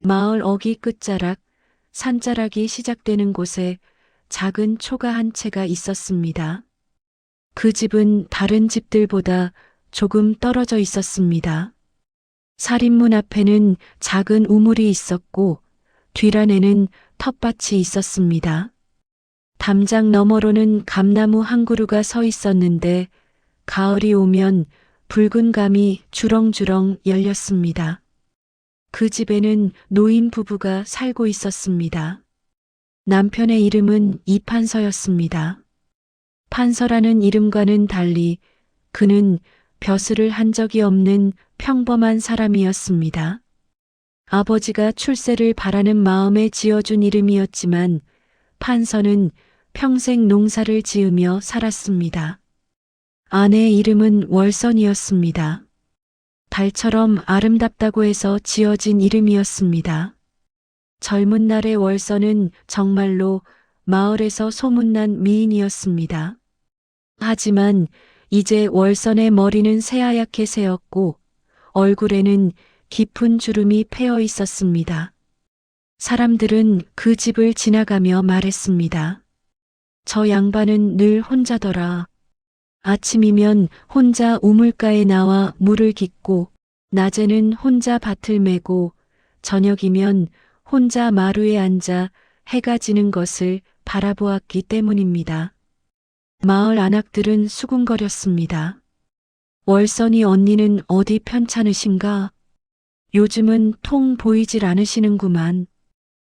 마을 어귀 끝자락, 산자락이 시작되는 곳에 작은 초가 한 채가 있었습니다. 그 집은 다른 집들보다 조금 떨어져 있었습니다. 살인문 앞에는 작은 우물이 있었고 뒤란에는 텃밭이 있었습니다. 담장 너머로는 감나무 한 그루가 서 있었는데 가을이 오면 붉은 감이 주렁주렁 열렸습니다. 그 집에는 노인 부부가 살고 있었습니다. 남편의 이름은 이판서였습니다. 판서라는 이름과는 달리 그는 벼슬을 한 적이 없는 평범한 사람이었습니다. 아버지가 출세를 바라는 마음에 지어준 이름이었지만 판서는 평생 농사를 지으며 살았습니다. 아내의 이름은 월선이었습니다. 달처럼 아름답다고 해서 지어진 이름이었습니다. 젊은 날의 월선은 정말로 마을에서 소문난 미인이었습니다. 하지만 이제 월선의 머리는 새하얗게 새었고 얼굴에는 깊은 주름이 패여 있었습니다. 사람들은 그 집을 지나가며 말했습니다. 저 양반은 늘 혼자더라. 아침이면 혼자 우물가에 나와 물을 깃고 낮에는 혼자 밭을 메고 저녁이면 혼자 마루에 앉아 해가 지는 것을 바라보았기 때문입니다. 마을 안악들은 수군거렸습니다. 월선이 언니는 어디 편찮으신가? 요즘은 통 보이질 않으시는구만.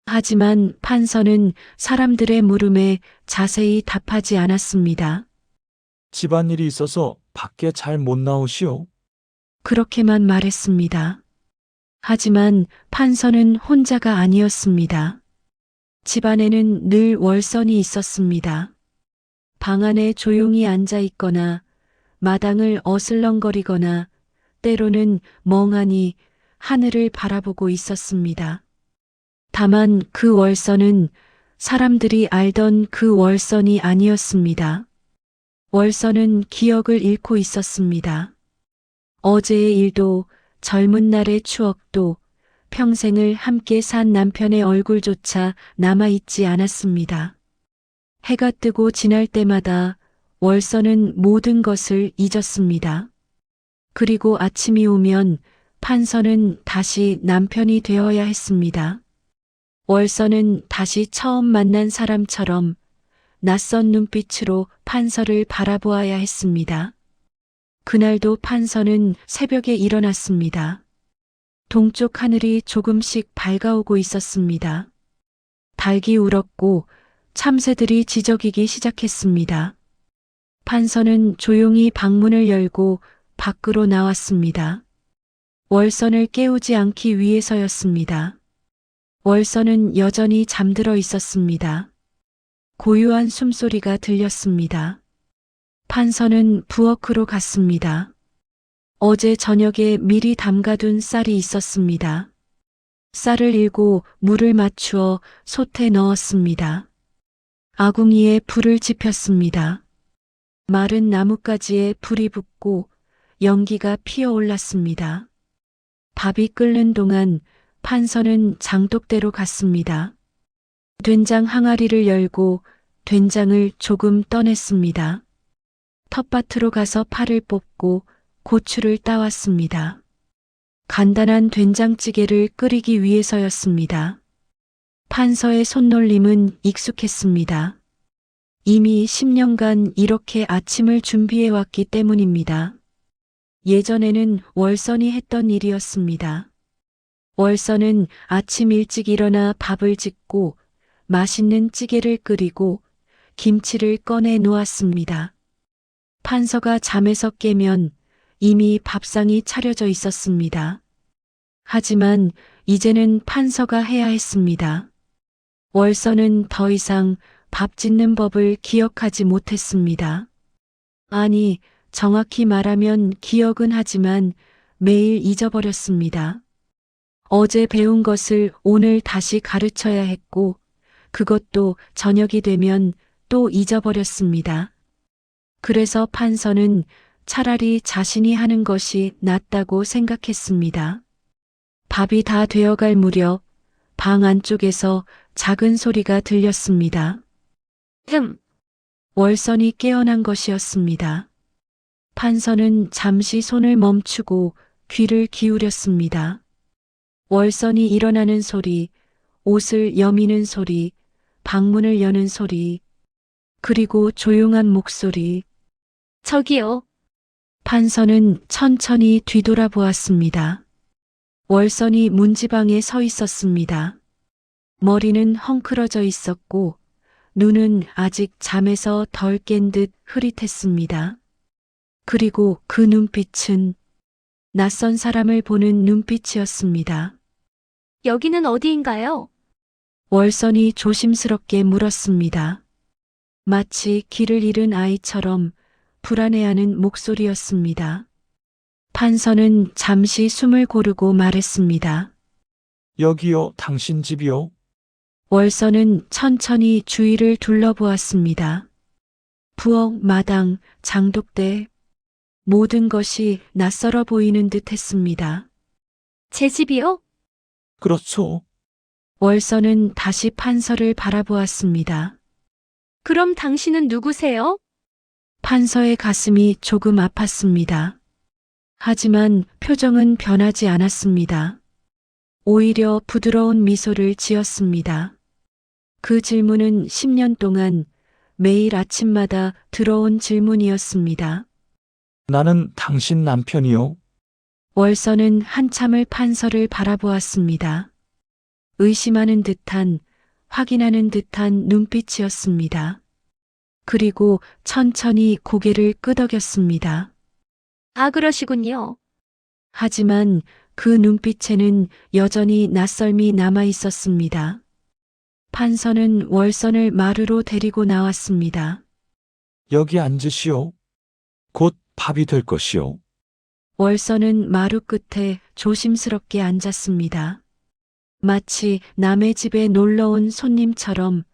하지만 판서는 사람들의 물음에 자세히 답하지 않았습니다. 집안일이 있어서 밖에 잘 못 나오시오. 그렇게만 말했습니다. 하지만 판서는 혼자가 아니었습니다. 집안에는 늘 월선이 있었습니다. 방 안에 조용히 앉아 있거나 마당을 어슬렁거리거나 때로는 멍하니 하늘을 바라보고 있었습니다. 다만 그 월선은 사람들이 알던 그 월선이 아니었습니다. 월선은 기억을 잃고 있었습니다. 어제의 일도 젊은 날의 추억도 평생을 함께 산 남편의 얼굴조차 남아있지 않았습니다. 해가 뜨고 지날 때마다 월선은 모든 것을 잊었습니다. 그리고 아침이 오면 판서는 다시 남편이 되어야 했습니다. 월선은 다시 처음 만난 사람처럼 낯선 눈빛으로 판서를 바라보아야 했습니다. 그날도 판서는 새벽에 일어났습니다. 동쪽 하늘이 조금씩 밝아오고 있었습니다. 닭이 울었고 참새들이 지저귀기 시작했습니다. 판서는 조용히 방문을 열고 밖으로 나왔습니다. 월선을 깨우지 않기 위해서였습니다. 월선은 여전히 잠들어 있었습니다. 고요한 숨소리가 들렸습니다. 판서는 부엌으로 갔습니다. 어제 저녁에 미리 담가둔 쌀이 있었습니다. 쌀을 일고 물을 맞추어 솥에 넣었습니다. 아궁이에 불을 지폈습니다. 마른 나뭇가지에 불이 붙고 연기가 피어올랐습니다. 밥이 끓는 동안 판서는 장독대로 갔습니다. 된장 항아리를 열고 된장을 조금 떠냈습니다. 텃밭으로 가서 파를 뽑고 고추를 따왔습니다. 간단한 된장찌개를 끓이기 위해서였습니다. 판서의 손놀림은 익숙했습니다. 이미 10년간 이렇게 아침을 준비해왔기 때문입니다. 예전에는 월선이 했던 일이었습니다. 월선은 아침 일찍 일어나 밥을 짓고 맛있는 찌개를 끓이고 김치를 꺼내 놓았습니다. 판서가 잠에서 깨면 이미 밥상이 차려져 있었습니다. 하지만 이제는 판서가 해야 했습니다. 월선은 더 이상 밥 짓는 법을 기억하지 못했습니다. 아니, 정확히 말하면 기억은 하지만 매일 잊어버렸습니다. 어제 배운 것을 오늘 다시 가르쳐야 했고 그것도 저녁이 되면 또 잊어버렸습니다. 그래서 판서는 차라리 자신이 하는 것이 낫다고 생각했습니다. 밥이 다 되어갈 무렵 방 안쪽에서 작은 소리가 들렸습니다. 월선이 깨어난 것이었습니다. 판서는 잠시 손을 멈추고 귀를 기울였습니다. 월선이 일어나는 소리, 옷을 여미는 소리, 방문을 여는 소리, 그리고 조용한 목소리. 저기요. 판서는 천천히 뒤돌아보았습니다. 월선이 문지방에 서 있었습니다. 머리는 헝클어져 있었고 눈은 아직 잠에서 덜 깬 듯 흐릿했습니다. 그리고 그 눈빛은 낯선 사람을 보는 눈빛이었습니다. 여기는 어디인가요? 월선이 조심스럽게 물었습니다. 마치 길을 잃은 아이처럼 불안해하는 목소리였습니다. 판서는 잠시 숨을 고르고 말했습니다. 여기요, 당신 집이요. 월선은 천천히 주위를 둘러보았습니다. 부엌, 마당, 장독대, 모든 것이 낯설어 보이는 듯 했습니다. 제 집이요? 그렇소. 월선은 다시 판서를 바라보았습니다. 그럼 당신은 누구세요? 판서의 가슴이 조금 아팠습니다. 하지만 표정은 변하지 않았습니다. 오히려 부드러운 미소를 지었습니다. 그 질문은 10년 동안 매일 아침마다 들어온 질문이었습니다. 나는 당신 남편이요. 월선은 한참을 판서를 바라보았습니다. 의심하는 듯한, 확인하는 듯한 눈빛이었습니다. 그리고 천천히 고개를 끄덕였습니다. 아, 그러시군요. 하지만 그 눈빛에는 여전히 낯설미 남아 있었습니다. 판서는 월선을 마루로 데리고 나왔습니다. 여기 앉으시오. 곧 밥이 될 것이오. 월선은 마루 끝에 조심스럽게 앉았습니다. 마치 남의 집에 놀러온 손님처럼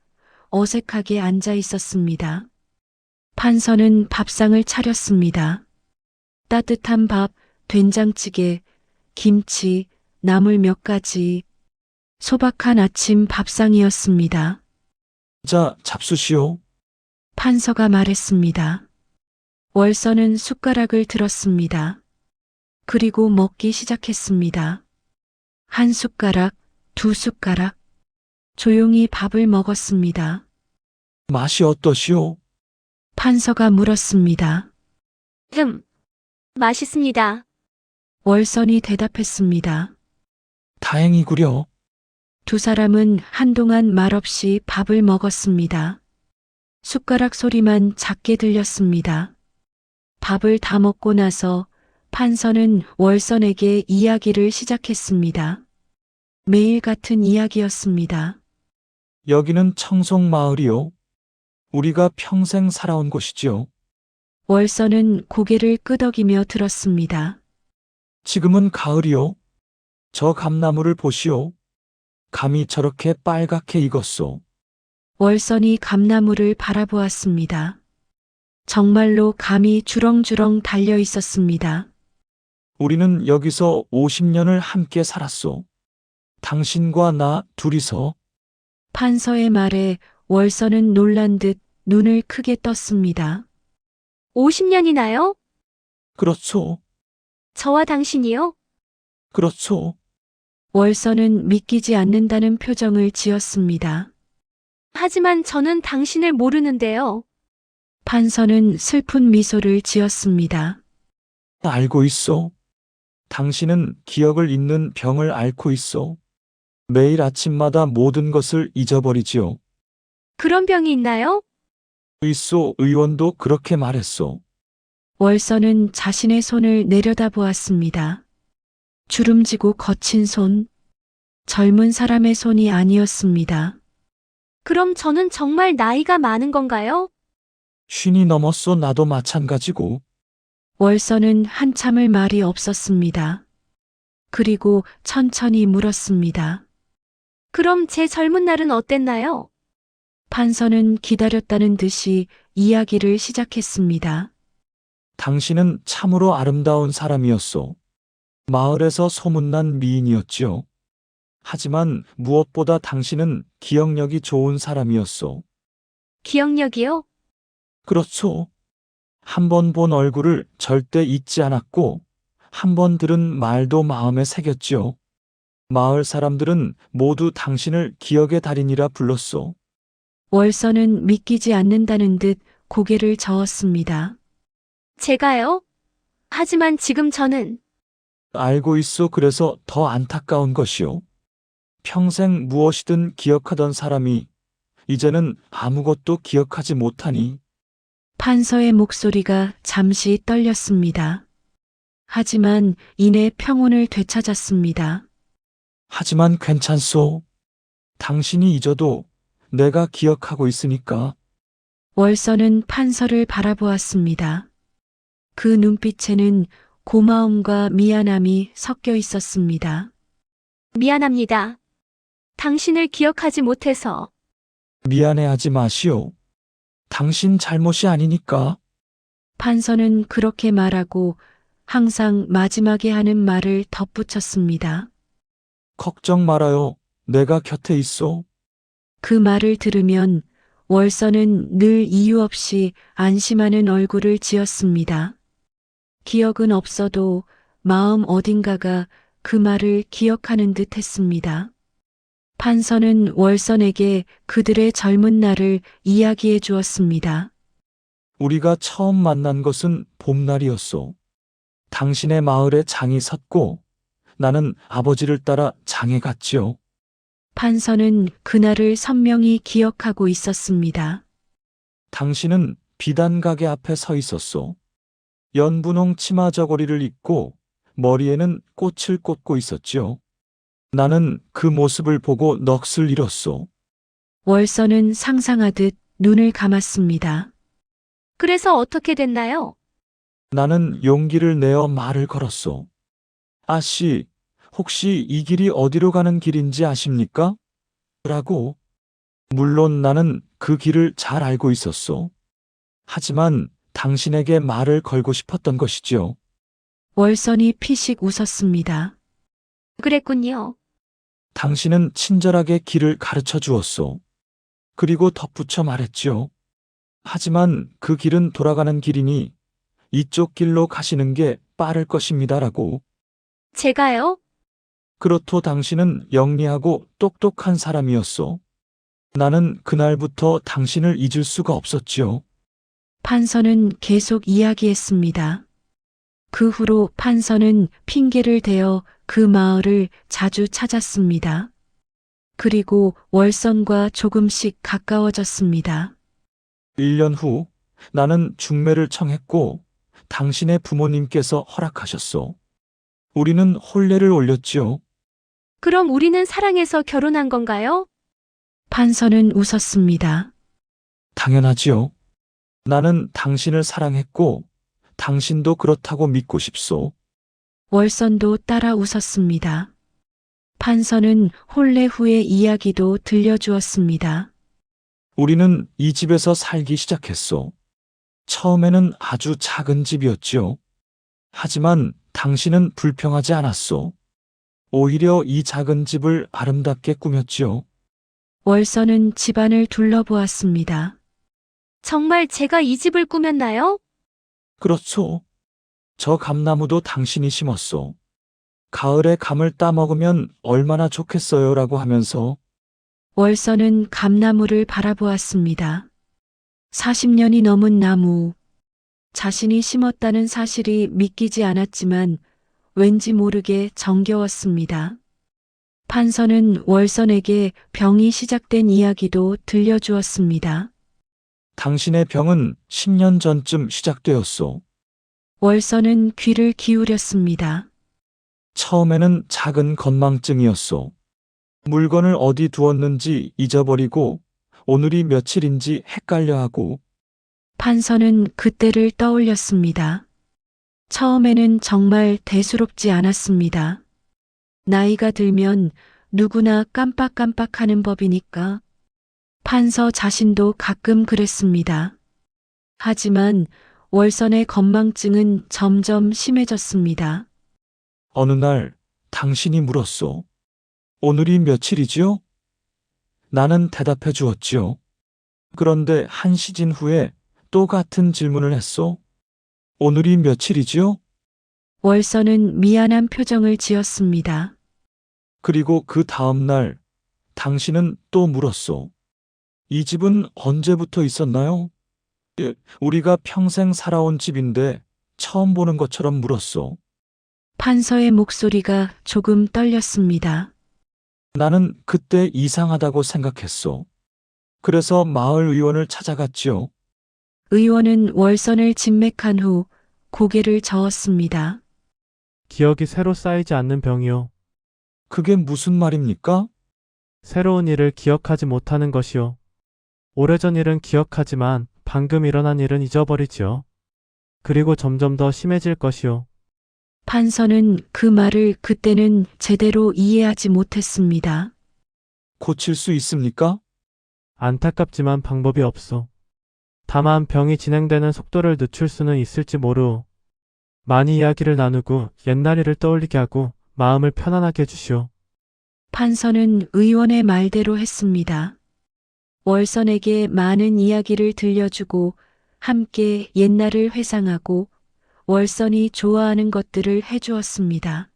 어색하게 앉아 있었습니다. 판서는 밥상을 차렸습니다. 따뜻한 밥, 된장찌개, 김치, 나물 몇 가지, 소박한 아침 밥상이었습니다. 자, 잡수시오. 판서가 말했습니다. 월선은 숟가락을 들었습니다. 그리고 먹기 시작했습니다. 한 숟가락, 두 숟가락, 조용히 밥을 먹었습니다. 맛이 어떠시오? 판서가 물었습니다. 맛있습니다. 월선이 대답했습니다. 다행이구려. 두 사람은 한동안 말없이 밥을 먹었습니다. 숟가락 소리만 작게 들렸습니다. 밥을 다 먹고 나서 판서는 월선에게 이야기를 시작했습니다. 매일 같은 이야기였습니다. 여기는 청송마을이요. 우리가 평생 살아온 곳이지요. 월선은 고개를 끄덕이며 들었습니다. 지금은 가을이요. 저 감나무를 보시오. 감이 저렇게 빨갛게 익었소. 월선이 감나무를 바라보았습니다. 정말로 감이 주렁주렁 달려 있었습니다. 우리는 여기서 50년을 함께 살았소. 당신과 나 둘이서. 판서의 말에 월선은 놀란 듯 눈을 크게 떴습니다. 50년이나요? 그렇소. 저와 당신이요? 그렇소. 월선은 믿기지 않는다는 표정을 지었습니다. 하지만 저는 당신을 모르는데요. 판서는 슬픈 미소를 지었습니다. 알고 있소. 당신은 기억을 잃는 병을 앓고 있소. 매일 아침마다 모든 것을 잊어버리지요. 그런 병이 있나요? 있소. 의원도 그렇게 말했소. 월선은 자신의 손을 내려다보았습니다. 주름지고 거친 손, 젊은 사람의 손이 아니었습니다. 그럼 저는 정말 나이가 많은 건가요? 50이 넘었소. 나도 마찬가지고. 월선은 한참을 말이 없었습니다. 그리고 천천히 물었습니다. 그럼 제 젊은 날은 어땠나요? 판서는 기다렸다는 듯이 이야기를 시작했습니다. 당신은 참으로 아름다운 사람이었소. 마을에서 소문난 미인이었지요. 하지만 무엇보다 당신은 기억력이 좋은 사람이었소. 기억력이요? 그렇소. 한 번 본 얼굴을 절대 잊지 않았고, 한 번 들은 말도 마음에 새겼지요. 마을 사람들은 모두 당신을 기억의 달인이라 불렀소. 월서는 믿기지 않는다는 듯 고개를 저었습니다. 제가요? 하지만 지금 저는 알고 있소. 그래서 더 안타까운 것이요. 평생 무엇이든 기억하던 사람이 이제는 아무것도 기억하지 못하니. 판서의 목소리가 잠시 떨렸습니다. 하지만 이내 평온을 되찾았습니다. 하지만 괜찮소. 당신이 잊어도 내가 기억하고 있으니까. 월서는 판서를 바라보았습니다. 그 눈빛에는 고마움과 미안함이 섞여 있었습니다. 미안합니다. 당신을 기억하지 못해서. 미안해하지 마시오. 당신 잘못이 아니니까. 판서는 그렇게 말하고 항상 마지막에 하는 말을 덧붙였습니다. 걱정 말아요. 내가 곁에 있소. 그 말을 들으면 월서는 늘 이유 없이 안심하는 얼굴을 지었습니다. 기억은 없어도 마음 어딘가가 그 말을 기억하는 듯 했습니다. 판서는 월선에게 그들의 젊은 날을 이야기해 주었습니다. 우리가 처음 만난 것은 봄날이었소. 당신의 마을에 장이 섰고 나는 아버지를 따라 장에 갔지요. 판서는 그날을 선명히 기억하고 있었습니다. 당신은 비단 가게 앞에 서 있었소. 연분홍 치마 저고리를 입고 머리에는 꽃을 꽂고 있었지요. 나는 그 모습을 보고 넋을 잃었소. 월서는 상상하듯 눈을 감았습니다. 그래서 어떻게 됐나요? 나는 용기를 내어 말을 걸었소. 아씨, 혹시 이 길이 어디로 가는 길인지 아십니까? 라고. 물론 나는 그 길을 잘 알고 있었소. 하지만 당신에게 말을 걸고 싶었던 것이지요. 월선이 피식 웃었습니다. 그랬군요. 당신은 친절하게 길을 가르쳐 주었소. 그리고 덧붙여 말했지요. 하지만 그 길은 돌아가는 길이니 이쪽 길로 가시는 게 빠를 것입니다라고. 제가요? 그렇도 당신은 영리하고 똑똑한 사람이었소. 나는 그날부터 당신을 잊을 수가 없었지요. 판서는 계속 이야기했습니다. 그 후로 판서는 핑계를 대어 그 마을을 자주 찾았습니다. 그리고 월선과 조금씩 가까워졌습니다. 1년 후 나는 중매를 청했고 당신의 부모님께서 허락하셨소. 우리는 혼례를 올렸지요. 그럼 우리는 사랑해서 결혼한 건가요? 판서는 웃었습니다. 당연하지요. 나는 당신을 사랑했고 당신도 그렇다고 믿고 싶소. 월선도 따라 웃었습니다. 판서는 혼례 후의 이야기도 들려주었습니다. 우리는 이 집에서 살기 시작했소. 처음에는 아주 작은 집이었지요. 하지만 당신은 불평하지 않았소. 오히려 이 작은 집을 아름답게 꾸몄지요. 월선은 집안을 둘러보았습니다. 정말 제가 이 집을 꾸몄나요? 그렇소. 저 감나무도 당신이 심었소. 가을에 감을 따먹으면 얼마나 좋겠어요 라고 하면서. 월선은 감나무를 바라보았습니다. 40년이 넘은 나무. 자신이 심었다는 사실이 믿기지 않았지만 왠지 모르게 정겨웠습니다. 판서는 월선에게 병이 시작된 이야기도 들려주었습니다. 당신의 병은 10년 전쯤 시작되었소. 월선은 귀를 기울였습니다. 처음에는 작은 건망증이었소. 물건을 어디 두었는지 잊어버리고 오늘이 며칠인지 헷갈려하고. 판서는 그때를 떠올렸습니다. 처음에는 정말 대수롭지 않았습니다. 나이가 들면 누구나 깜빡깜빡하는 법이니까. 판서 자신도 가끔 그랬습니다. 하지만 월선의 건망증은 점점 심해졌습니다. 어느 날 당신이 물었소. 오늘이 며칠이지요? 나는 대답해 주었지요. 그런데 한 시즌 후에 또 같은 질문을 했소. 오늘이 며칠이지요? 월서는 미안한 표정을 지었습니다. 그리고 그 다음 날 당신은 또 물었소. 이 집은 언제부터 있었나요? 예, 우리가 평생 살아온 집인데 처음 보는 것처럼 물었소. 판서의 목소리가 조금 떨렸습니다. 나는 그때 이상하다고 생각했소. 그래서 마을 의원을 찾아갔지요. 의원은 월선을 진맥한 후 고개를 저었습니다. 기억이 새로 쌓이지 않는 병이요. 그게 무슨 말입니까? 새로운 일을 기억하지 못하는 것이요. 오래전 일은 기억하지만 방금 일어난 일은 잊어버리지요. 그리고 점점 더 심해질 것이요. 판서는 그 말을 그때는 제대로 이해하지 못했습니다. 고칠 수 있습니까? 안타깝지만 방법이 없어. 다만 병이 진행되는 속도를 늦출 수는 있을지 모르오. 많이 이야기를 나누고 옛날 일을 떠올리게 하고 마음을 편안하게 해주시오. 판서는 의원의 말대로 했습니다. 월선에게 많은 이야기를 들려주고 함께 옛날을 회상하고 월선이 좋아하는 것들을 해주었습니다.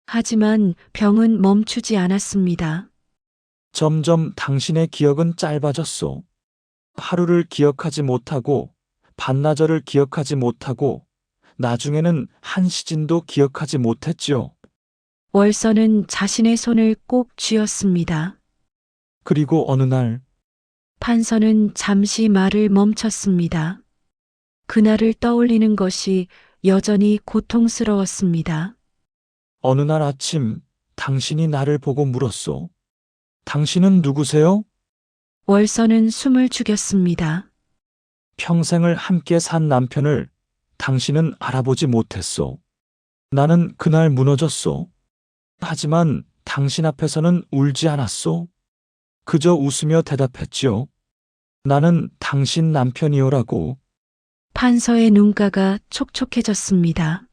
하지만 병은 멈추지 않았습니다. 점점 당신의 기억은 짧아졌소. 하루를 기억하지 못하고 반나절을 기억하지 못하고 나중에는 한 시즌도 기억하지 못했지요. 월선은 자신의 손을 꼭 쥐었습니다. 그리고 어느 날 판서는 잠시 말을 멈췄습니다. 그날을 떠올리는 것이 여전히 고통스러웠습니다. 어느 날 아침 당신이 나를 보고 물었소. 당신은 누구세요? 월선은 숨을 죽였습니다. 평생을 함께 산 남편을 당신은 알아보지 못했소. 나는 그날 무너졌소. 하지만 당신 앞에서는 울지 않았소. 그저 웃으며 대답했지요. 나는 당신 남편이오라고. 판서의 눈가가 촉촉해졌습니다.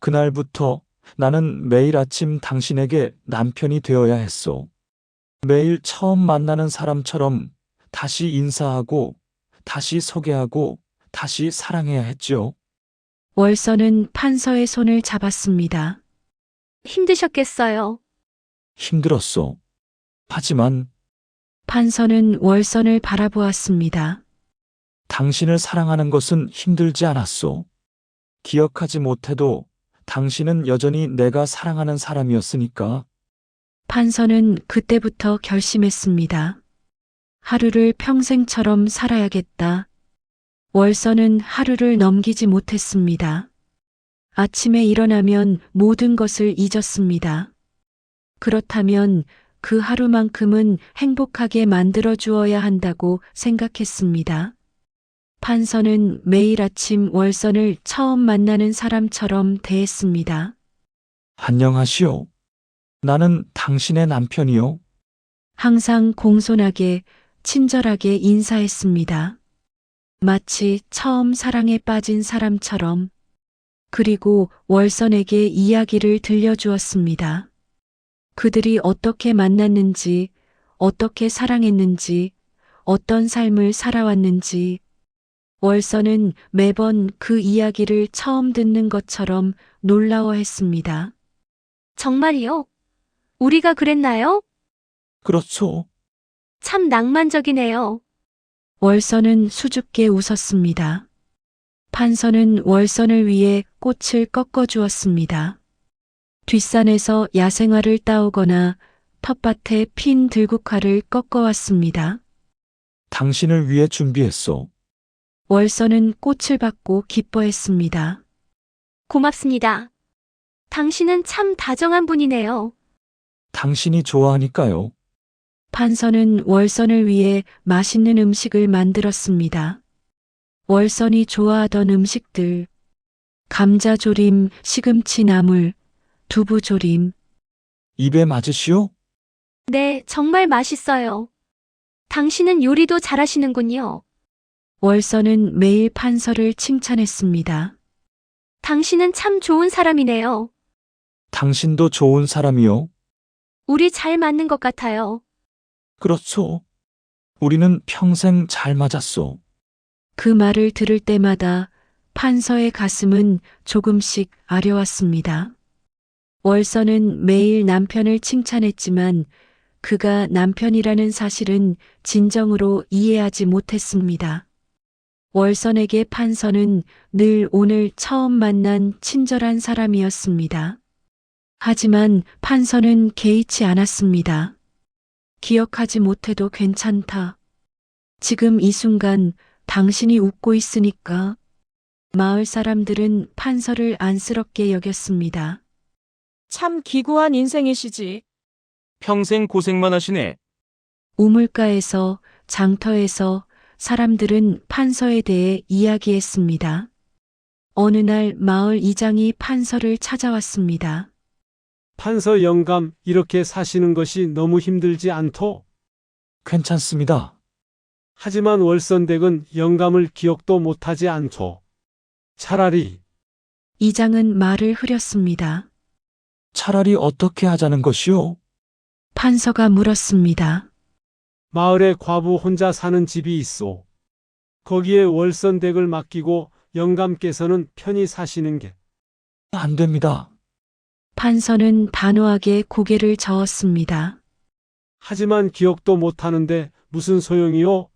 그날부터 나는 매일 아침 당신에게 남편이 되어야 했소. 매일 처음 만나는 사람처럼 다시 인사하고, 다시 소개하고, 다시 사랑해야 했지요. 월선은 판서의 손을 잡았습니다. 힘드셨겠어요. 힘들었소. 하지만 판서는 월선을 바라보았습니다. 당신을 사랑하는 것은 힘들지 않았소. 기억하지 못해도 당신은 여전히 내가 사랑하는 사람이었으니까. 판서는 그때부터 결심했습니다. 하루를 평생처럼 살아야겠다. 월선은 하루를 넘기지 못했습니다. 아침에 일어나면 모든 것을 잊었습니다. 그렇다면 그 하루만큼은 행복하게 만들어 주어야 한다고 생각했습니다. 판서는 매일 아침 월선을 처음 만나는 사람처럼 대했습니다. 안녕하시오. 나는 당신의 남편이요. 항상 공손하게, 친절하게 인사했습니다. 마치 처음 사랑에 빠진 사람처럼. 그리고 월선에게 이야기를 들려주었습니다. 그들이 어떻게 만났는지, 어떻게 사랑했는지, 어떤 삶을 살아왔는지. 월선은 매번 그 이야기를 처음 듣는 것처럼 놀라워했습니다. 정말이요? 우리가 그랬나요? 그렇소. 참 낭만적이네요. 월선은 수줍게 웃었습니다. 판서는 월선을 위해 꽃을 꺾어 주었습니다. 뒷산에서 야생화를 따오거나 텃밭에 핀 들국화를 꺾어왔습니다. 당신을 위해 준비했소. 월선은 꽃을 받고 기뻐했습니다. 고맙습니다. 당신은 참 다정한 분이네요. 당신이 좋아하니까요. 판서는 월선을 위해 맛있는 음식을 만들었습니다. 월선이 좋아하던 음식들, 감자조림, 시금치 나물, 두부조림. 입에 맞으시오? 네, 정말 맛있어요. 당신은 요리도 잘하시는군요. 월선은 매일 판서를 칭찬했습니다. 당신은 참 좋은 사람이네요. 당신도 좋은 사람이요. 우리 잘 맞는 것 같아요. 그렇소. 우리는 평생 잘 맞았소. 그 말을 들을 때마다 판서의 가슴은 조금씩 아려왔습니다. 월서는 매일 남편을 칭찬했지만 그가 남편이라는 사실은 진정으로 이해하지 못했습니다. 월선에게 판서는 늘 오늘 처음 만난 친절한 사람이었습니다. 하지만 판서는 개의치 않았습니다. 기억하지 못해도 괜찮다. 지금 이 순간 당신이 웃고 있으니까. 마을 사람들은 판서를 안쓰럽게 여겼습니다. 참 기구한 인생이시지. 평생 고생만 하시네. 우물가에서, 장터에서 사람들은 판서에 대해 이야기했습니다. 어느 날 마을 이장이 판서를 찾아왔습니다. 판서 영감, 이렇게 사시는 것이 너무 힘들지 않소? 괜찮습니다. 하지만 월선댁은 영감을 기억도 못하지 않소. 차라리 이장은 말을 흐렸습니다. 차라리 어떻게 하자는 것이오? 판서가 물었습니다. 마을에 과부 혼자 사는 집이 있소. 거기에 월선댁을 맡기고 영감께서는 편히 사시는 게. 안 됩니다. 판서는 단호하게 고개를 저었습니다. 하지만 기억도 못하는데 무슨 소용이요?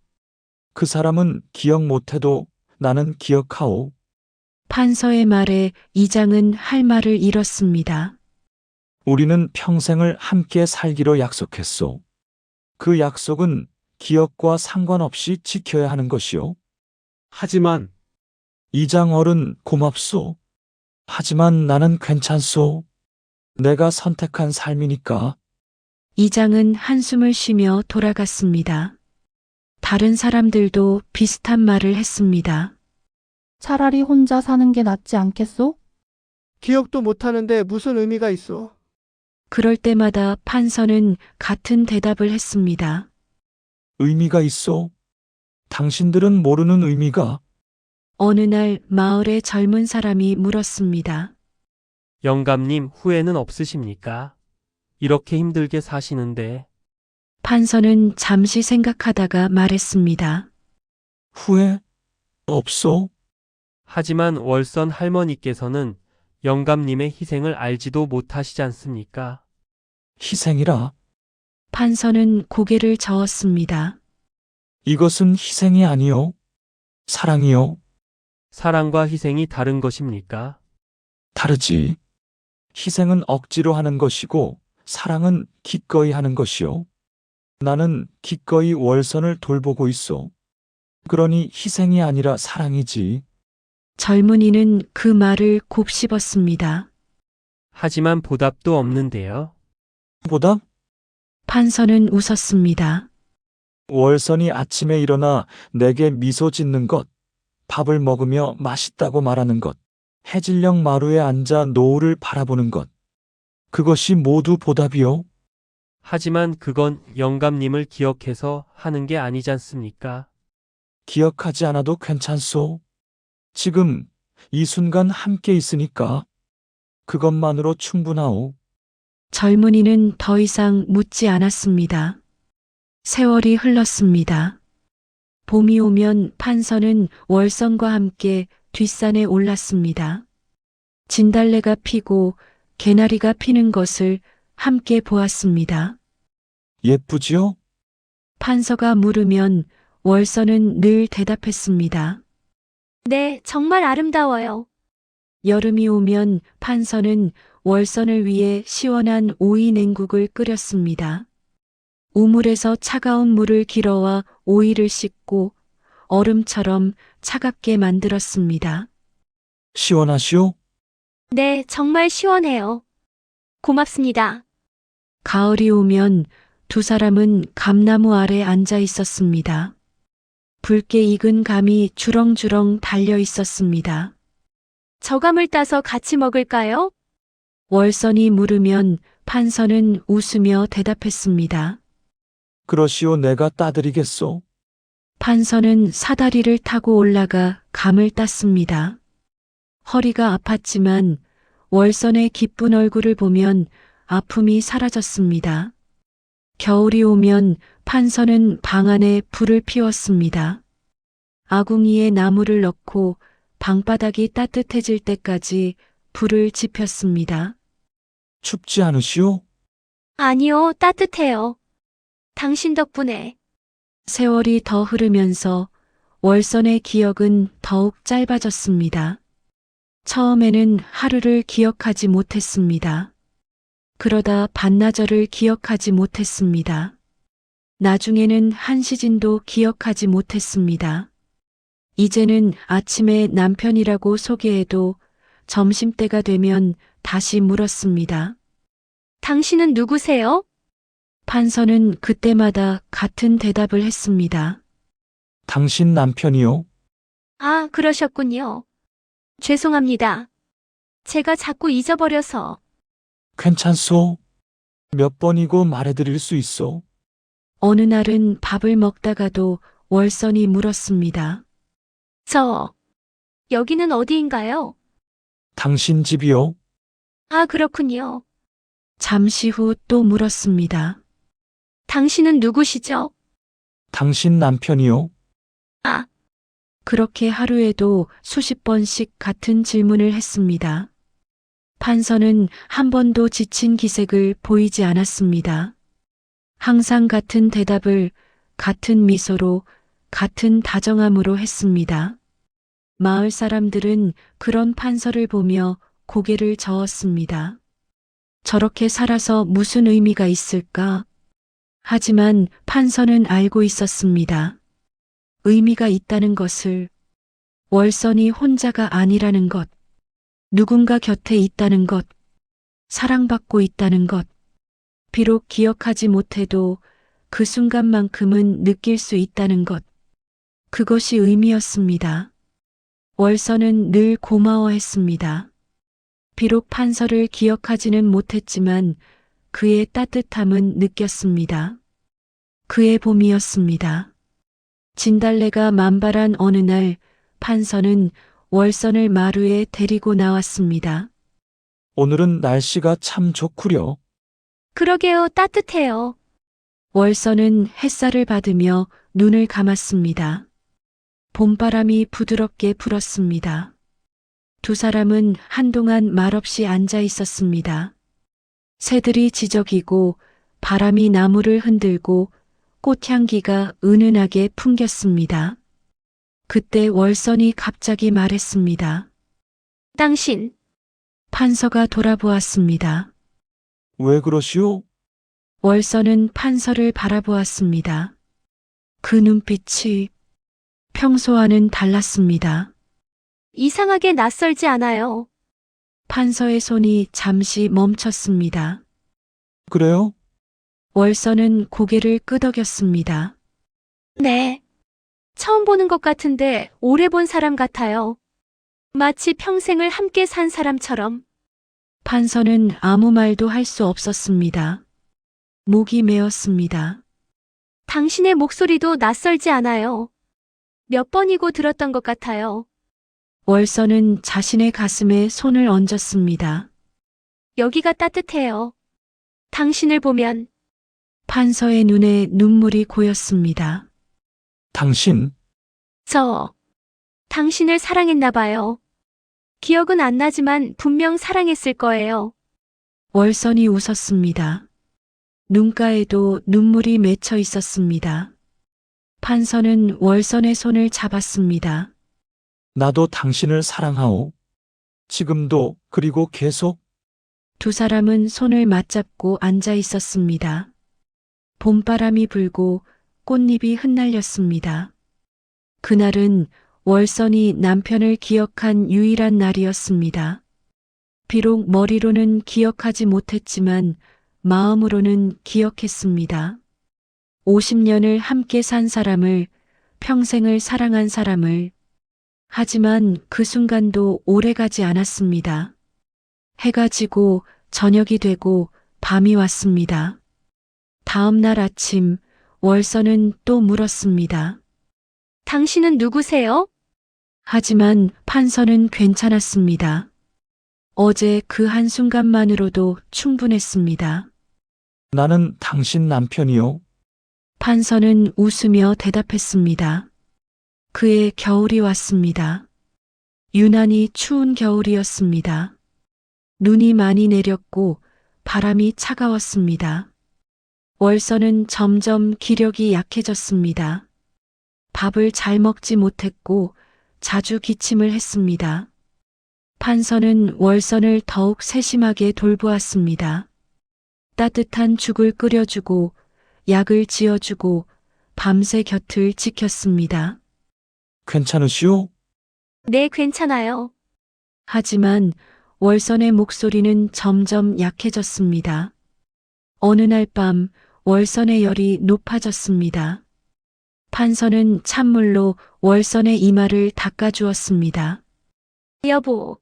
그 사람은 기억 못해도 나는 기억하오. 판서의 말에 이장은 할 말을 잃었습니다. 우리는 평생을 함께 살기로 약속했소. 그 약속은 기억과 상관없이 지켜야 하는 것이오. 하지만 이장 어른 고맙소. 하지만 나는 괜찮소. 내가 선택한 삶이니까. 이장은 한숨을 쉬며 돌아갔습니다. 다른 사람들도 비슷한 말을 했습니다. 차라리 혼자 사는 게 낫지 않겠소? 기억도 못하는데 무슨 의미가 있어? 그럴 때마다 판서는 같은 대답을 했습니다. 의미가 있소. 당신들은 모르는 의미가. 어느 날 마을의 젊은 사람이 물었습니다. 영감님 후회는 없으십니까? 이렇게 힘들게 사시는데. 판서는 잠시 생각하다가 말했습니다. 후회? 없소. 하지만 월선 할머니께서는 영감님의 희생을 알지도 못하시지 않습니까? 희생이라. 판서는 고개를 저었습니다. 이것은 희생이 아니요. 사랑이요. 사랑과 희생이 다른 것입니까? 다르지. 희생은 억지로 하는 것이고 사랑은 기꺼이 하는 것이요. 나는 기꺼이 월선을 돌보고 있어. 그러니 희생이 아니라 사랑이지. 젊은이는 그 말을 곱씹었습니다. 하지만 보답도 없는데요. 보답? 판서는 웃었습니다. 월선이 아침에 일어나 내게 미소 짓는 것, 밥을 먹으며 맛있다고 말하는 것, 해질녘 마루에 앉아 노을을 바라보는 것. 그것이 모두 보답이요. 하지만 그건 영감님을 기억해서 하는 게 아니지 않습니까? 기억하지 않아도 괜찮소. 지금 이 순간 함께 있으니까 그것만으로 충분하오. 젊은이는 더 이상 묻지 않았습니다. 세월이 흘렀습니다. 봄이 오면 판서는 월선과 함께 뒷산에 올랐습니다. 진달래가 피고 개나리가 피는 것을 함께 보았습니다. 예쁘지요? 판서가 물으면 월서는 늘 대답했습니다. 네, 정말 아름다워요. 여름이 오면 판서는 월선을 위해 시원한 오이 냉국을 끓였습니다. 우물에서 차가운 물을 길어와 오이를 씻고 얼음처럼 차갑게 만들었습니다. 시원하시오? 네, 정말 시원해요. 고맙습니다. 가을이 오면 두 사람은 감나무 아래 앉아 있었습니다. 붉게 익은 감이 주렁주렁 달려 있었습니다. 저감을 따서 같이 먹을까요? 월선이 물으면 판서는 웃으며 대답했습니다. 그러시오, 내가 따드리겠소. 판서는 사다리를 타고 올라가 감을 땄습니다. 허리가 아팠지만 월선의 기쁜 얼굴을 보면 아픔이 사라졌습니다. 겨울이 오면 판서는 방 안에 불을 피웠습니다. 아궁이에 나무를 넣고 방바닥이 따뜻해질 때까지 불을 지폈습니다. 춥지 않으시오? 아니요, 따뜻해요. 당신 덕분에. 세월이 더 흐르면서 월선의 기억은 더욱 짧아졌습니다. 처음에는 하루를 기억하지 못했습니다. 그러다 반나절을 기억하지 못했습니다. 나중에는 한시진도 기억하지 못했습니다. 이제는 아침에 남편이라고 소개해도 점심때가 되면 다시 물었습니다. 당신은 누구세요? 판서는 그때마다 같은 대답을 했습니다. 당신 남편이요? 아, 그러셨군요. 죄송합니다. 제가 자꾸 잊어버려서. 괜찮소? 몇 번이고 말해드릴 수 있어? 어느 날은 밥을 먹다가도 월선이 물었습니다. 여기는 어디인가요? 당신 집이요? 아, 그렇군요. 잠시 후 또 물었습니다. 당신은 누구시죠? 당신 남편이요? 아, 그렇게 하루에도 수십 번씩 같은 질문을 했습니다. 판서는 한 번도 지친 기색을 보이지 않았습니다. 항상 같은 대답을 같은 미소로, 같은 다정함으로 했습니다. 마을 사람들은 그런 판서를 보며 고개를 저었습니다. 저렇게 살아서 무슨 의미가 있을까? 하지만 판서는 알고 있었습니다. 의미가 있다는 것을, 월선이 혼자가 아니라는 것, 누군가 곁에 있다는 것, 사랑받고 있다는 것, 비록 기억하지 못해도 그 순간만큼은 느낄 수 있다는 것, 그것이 의미였습니다. 월선은 늘 고마워했습니다. 비록 판서를 기억하지는 못했지만 그의 따뜻함은 느꼈습니다. 그의 봄이었습니다. 진달래가 만발한 어느 날 판서는 월선을 마루에 데리고 나왔습니다. 오늘은 날씨가 참 좋구려. 그러게요, 따뜻해요. 월선은 햇살을 받으며 눈을 감았습니다. 봄바람이 부드럽게 불었습니다. 두 사람은 한동안 말없이 앉아 있었습니다. 새들이 지저귀고 바람이 나무를 흔들고 꽃향기가 은은하게 풍겼습니다. 그때 월선이 갑자기 말했습니다. 당신, 판서가 돌아보았습니다. 왜 그러시오? 월선은 판서를 바라보았습니다. 그 눈빛이 평소와는 달랐습니다. 이상하게 낯설지 않아요. 판서의 손이 잠시 멈췄습니다. 그래요? 월선은 고개를 끄덕였습니다. 네. 처음 보는 것 같은데 오래 본 사람 같아요. 마치 평생을 함께 산 사람처럼. 판서는 아무 말도 할 수 없었습니다. 목이 메었습니다. 당신의 목소리도 낯설지 않아요. 몇 번이고 들었던 것 같아요. 월선은 자신의 가슴에 손을 얹었습니다. 여기가 따뜻해요. 당신을 보면. 판서의 눈에 눈물이 고였습니다. 당신, 당신을 사랑했나 봐요. 기억은 안 나지만 분명 사랑했을 거예요. 월선이 웃었습니다. 눈가에도 눈물이 맺혀 있었습니다. 판서는 월선의 손을 잡았습니다. 나도 당신을 사랑하오. 지금도 그리고 계속. 두 사람은 손을 맞잡고 앉아 있었습니다. 봄바람이 불고 꽃잎이 흩날렸습니다. 그날은 월선이 남편을 기억한 유일한 날이었습니다. 비록 머리로는 기억하지 못했지만 마음으로는 기억했습니다. 50년을 함께 산 사람을, 평생을 사랑한 사람을. 하지만 그 순간도 오래가지 않았습니다. 해가 지고 저녁이 되고 밤이 왔습니다. 다음 날 아침 월선은 또 물었습니다. 당신은 누구세요? 하지만 판서는 괜찮았습니다. 어제 그 한순간만으로도 충분했습니다. 나는 당신 남편이요. 판서는 웃으며 대답했습니다. 그의 겨울이 왔습니다. 유난히 추운 겨울이었습니다. 눈이 많이 내렸고 바람이 차가웠습니다. 월서는 점점 기력이 약해졌습니다. 밥을 잘 먹지 못했고 자주 기침을 했습니다. 판서는 월선을 더욱 세심하게 돌보았습니다. 따뜻한 죽을 끓여주고 약을 지어주고 밤새 곁을 지켰습니다. 괜찮으시오? 네, 괜찮아요. 하지만 월선의 목소리는 점점 약해졌습니다. 어느 날 밤 월선의 열이 높아졌습니다. 판서는 찬물로 월선의 이마를 닦아주었습니다. 여보,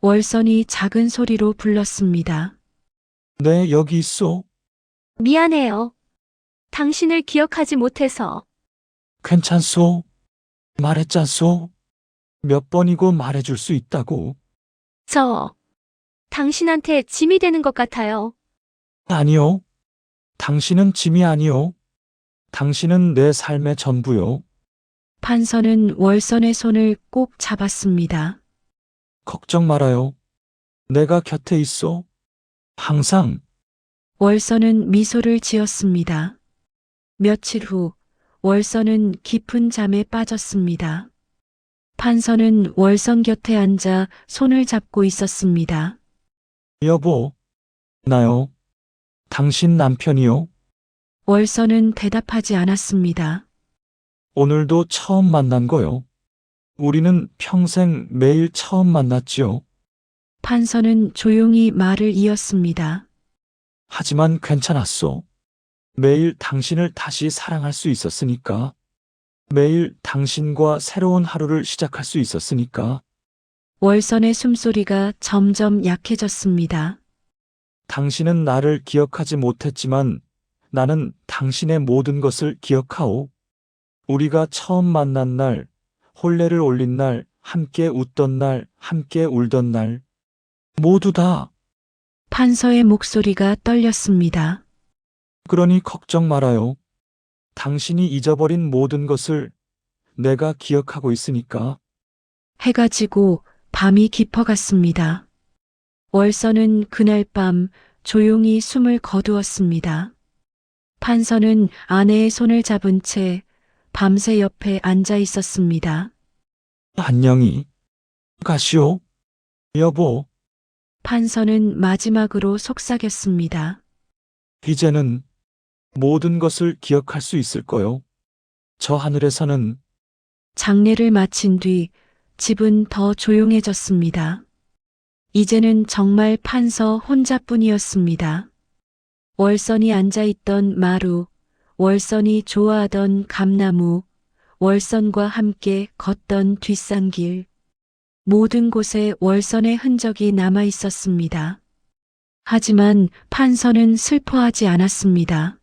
월선이 작은 소리로 불렀습니다. 네, 여기 있어. 미안해요. 당신을 기억하지 못해서. 괜찮소? 말했잖소? 몇 번이고 말해줄 수 있다고. 저, 당신한테 짐이 되는 것 같아요. 아니요. 당신은 짐이 아니요. 당신은 내 삶의 전부요. 판서는 월선의 손을 꼭 잡았습니다. 걱정 말아요. 내가 곁에 있어. 항상. 월선은 미소를 지었습니다. 며칠 후 월선은 깊은 잠에 빠졌습니다. 판서는 월선 곁에 앉아 손을 잡고 있었습니다. 여보. 나요. 당신 남편이요. 월선은 대답하지 않았습니다. 오늘도 처음 만난 거요. 우리는 평생 매일 처음 만났지요. 판서는 조용히 말을 이었습니다. 하지만 괜찮았어. 매일 당신을 다시 사랑할 수 있었으니까. 매일 당신과 새로운 하루를 시작할 수 있었으니까. 월선의 숨소리가 점점 약해졌습니다. 당신은 나를 기억하지 못했지만 나는 당신의 모든 것을 기억하오. 우리가 처음 만난 날, 혼례를 올린 날, 함께 웃던 날, 함께 울던 날. 모두 다. 판서의 목소리가 떨렸습니다. 그러니 걱정 말아요. 당신이 잊어버린 모든 것을 내가 기억하고 있으니까. 해가 지고 밤이 깊어갔습니다. 월선은 그날 밤 조용히 숨을 거두었습니다. 판서는 아내의 손을 잡은 채 밤새 옆에 앉아 있었습니다. 안녕히 가시오. 여보, 판서는 마지막으로 속삭였습니다. 이제는 모든 것을 기억할 수 있을 거요. 저 하늘에서는 장례를 마친 뒤 집은 더 조용해졌습니다. 이제는 정말 판서 혼자뿐이었습니다. 월선이 앉아있던 마루, 월선이 좋아하던 감나무, 월선과 함께 걷던 뒷산길. 모든 곳에 월선의 흔적이 남아 있었습니다. 하지만 판서는 슬퍼하지 않았습니다.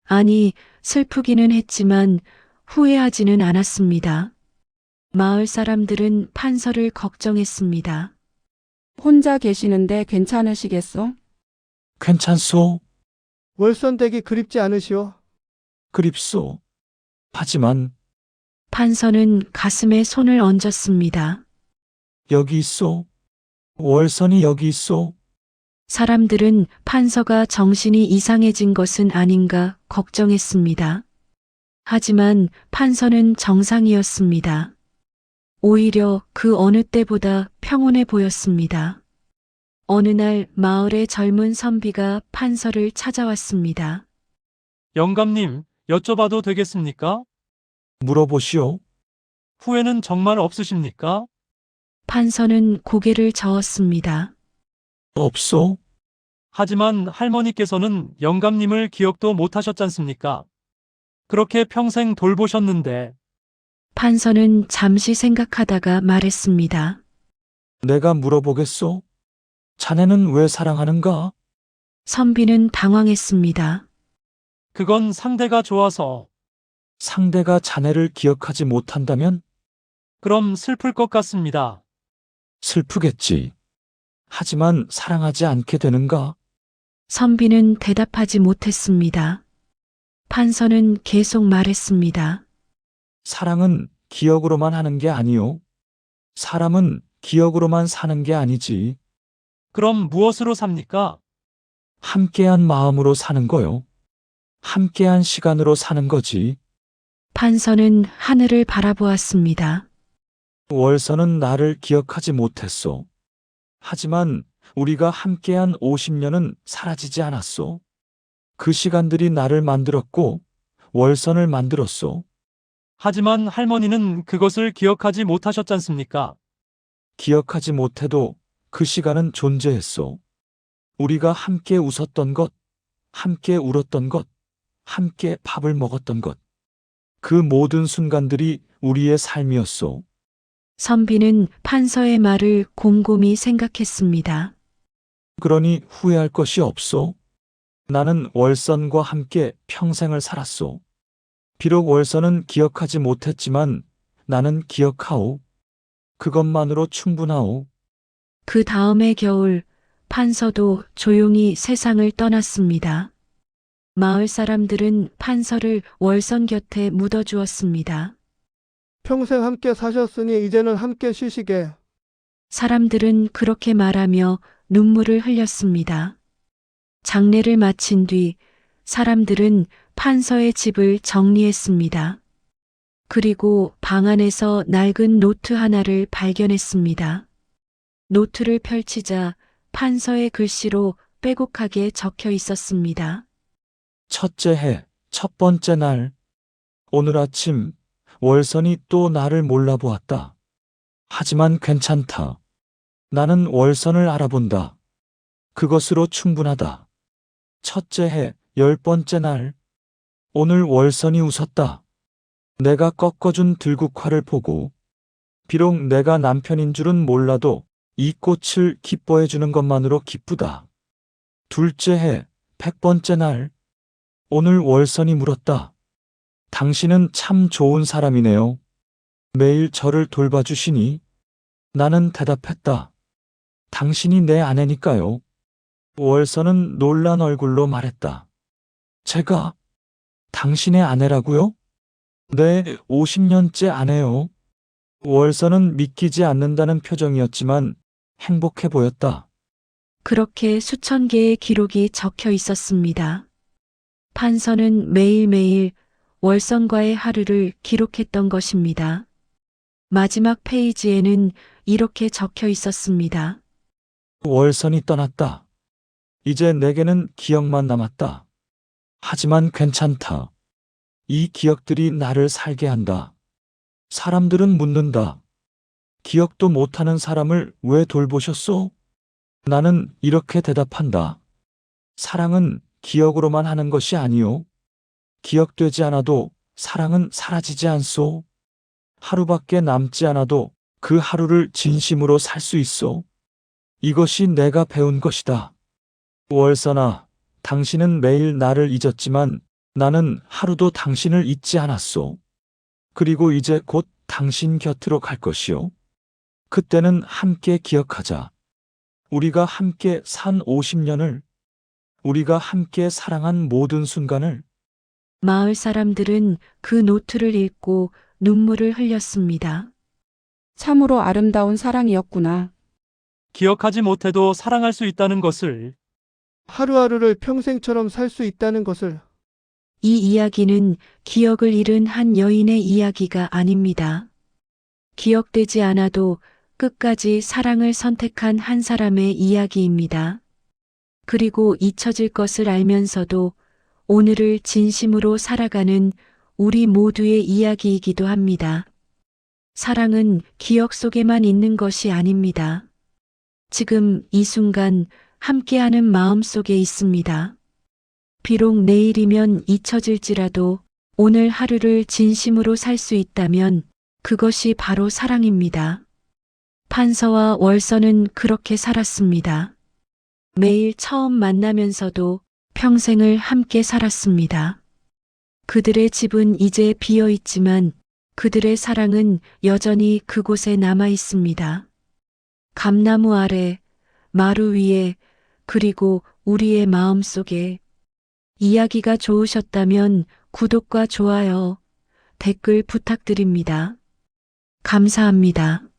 아니, 슬프기는 했지만 후회하지는 않았습니다. 마을 사람들은 판서를 걱정했습니다. 혼자 계시는데 괜찮으시겠소? 괜찮소. 월선 댁이 그립지 않으시오? 그립소. 하지만 판서는 가슴에 손을 얹었습니다. 여기 있소. 월선이 여기 있소. 사람들은 판서가 정신이 이상해진 것은 아닌가 걱정했습니다. 하지만 판서는 정상이었습니다. 오히려 그 어느 때보다 평온해 보였습니다. 어느 날 마을의 젊은 선비가 판서를 찾아왔습니다. 영감님, 여쭤봐도 되겠습니까? 물어보시오. 후회는 정말 없으십니까? 판서는 고개를 저었습니다. 없소. 하지만 할머니께서는 영감님을 기억도 못하셨잖습니까? 그렇게 평생 돌보셨는데. 판서는 잠시 생각하다가 말했습니다. 내가 물어보겠소. 자네는 왜 사랑하는가? 선비는 당황했습니다. 그건 상대가 좋아서. 상대가 자네를 기억하지 못한다면 그럼 슬플 것 같습니다. 슬프겠지. 하지만 사랑하지 않게 되는가? 선비는 대답하지 못했습니다. 판서는 계속 말했습니다. 사랑은 기억으로만 하는 게 아니요. 사람은 기억으로만 사는 게 아니지. 그럼 무엇으로 삽니까? 함께한 마음으로 사는 거요. 함께한 시간으로 사는 거지. 판서는 하늘을 바라보았습니다. 월서는 나를 기억하지 못했소. 하지만 우리가 함께한 50년은 사라지지 않았소. 그 시간들이 나를 만들었고 월선을 만들었소. 하지만 할머니는 그것을 기억하지 못하셨잖습니까? 기억하지 못해도 그 시간은 존재했소. 우리가 함께 웃었던 것, 함께 울었던 것, 함께 밥을 먹었던 것. 그 모든 순간들이 우리의 삶이었소. 선비는 판서의 말을 곰곰이 생각했습니다. 그러니 후회할 것이 없소. 나는 월선과 함께 평생을 살았소. 비록 월선은 기억하지 못했지만 나는 기억하오. 그것만으로 충분하오. 그 다음의 겨울, 판서도 조용히 세상을 떠났습니다. 마을 사람들은 판서를 월선 곁에 묻어주었습니다. 평생 함께 사셨으니 이제는 함께 쉬시게. 사람들은 그렇게 말하며 눈물을 흘렸습니다. 장례를 마친 뒤 사람들은 판서의 집을 정리했습니다. 그리고 방 안에서 낡은 노트 하나를 발견했습니다. 노트를 펼치자 판서의 글씨로 빼곡하게 적혀 있었습니다. 첫째 해, 첫 번째 날. 오늘 아침 월선이 또 나를 몰라보았다. 하지만 괜찮다. 나는 월선을 알아본다. 그것으로 충분하다. 첫째 해, 10번째 날. 오늘 월선이 웃었다. 내가 꺾어준 들국화를 보고 비록 내가 남편인 줄은 몰라도 이 꽃을 기뻐해 주는 것만으로 기쁘다. 둘째 해, 100번째 날. 오늘 월선이 물었다. 당신은 참 좋은 사람이네요. 매일 저를 돌봐주시니? 나는 대답했다. 당신이 내 아내니까요. 월선은 놀란 얼굴로 말했다. 제가 당신의 아내라고요? 네, 50년째 아내요. 월선은 믿기지 않는다는 표정이었지만 행복해 보였다. 그렇게 수천 개의 기록이 적혀 있었습니다. 판서는 매일매일 월선과의 하루를 기록했던 것입니다. 마지막 페이지에는 이렇게 적혀 있었습니다. 월선이 떠났다. 이제 내게는 기억만 남았다. 하지만 괜찮다. 이 기억들이 나를 살게 한다. 사람들은 묻는다. 기억도 못하는 사람을 왜 돌보셨소? 나는 이렇게 대답한다. 사랑은 기억으로만 하는 것이 아니요. 기억되지 않아도 사랑은 사라지지 않소. 하루밖에 남지 않아도 그 하루를 진심으로 살 수 있소. 이것이 내가 배운 것이다. 월선아, 당신은 매일 나를 잊었지만 나는 하루도 당신을 잊지 않았소. 그리고 이제 곧 당신 곁으로 갈 것이요. 그때는 함께 기억하자. 우리가 함께 산 50년을, 우리가 함께 사랑한 모든 순간을. 마을 사람들은 그 노트를 읽고 눈물을 흘렸습니다. 참으로 아름다운 사랑이었구나. 기억하지 못해도 사랑할 수 있다는 것을. 하루하루를 평생처럼 살 수 있다는 것을. 이 이야기는 기억을 잃은 한 여인의 이야기가 아닙니다. 기억되지 않아도 끝까지 사랑을 선택한 한 사람의 이야기입니다. 그리고 잊혀질 것을 알면서도 오늘을 진심으로 살아가는 우리 모두의 이야기이기도 합니다. 사랑은 기억 속에만 있는 것이 아닙니다. 지금 이 순간 함께하는 마음 속에 있습니다. 비록 내일이면 잊혀질지라도 오늘 하루를 진심으로 살 수 있다면 그것이 바로 사랑입니다. 판서와 월선은 그렇게 살았습니다. 매일 처음 만나면서도 평생을 함께 살았습니다. 그들의 집은 이제 비어 있지만 그들의 사랑은 여전히 그곳에 남아 있습니다. 감나무 아래 마루 위에, 그리고 우리의 마음 속에. 이야기가 좋으셨다면 구독과 좋아요, 댓글 부탁드립니다. 감사합니다.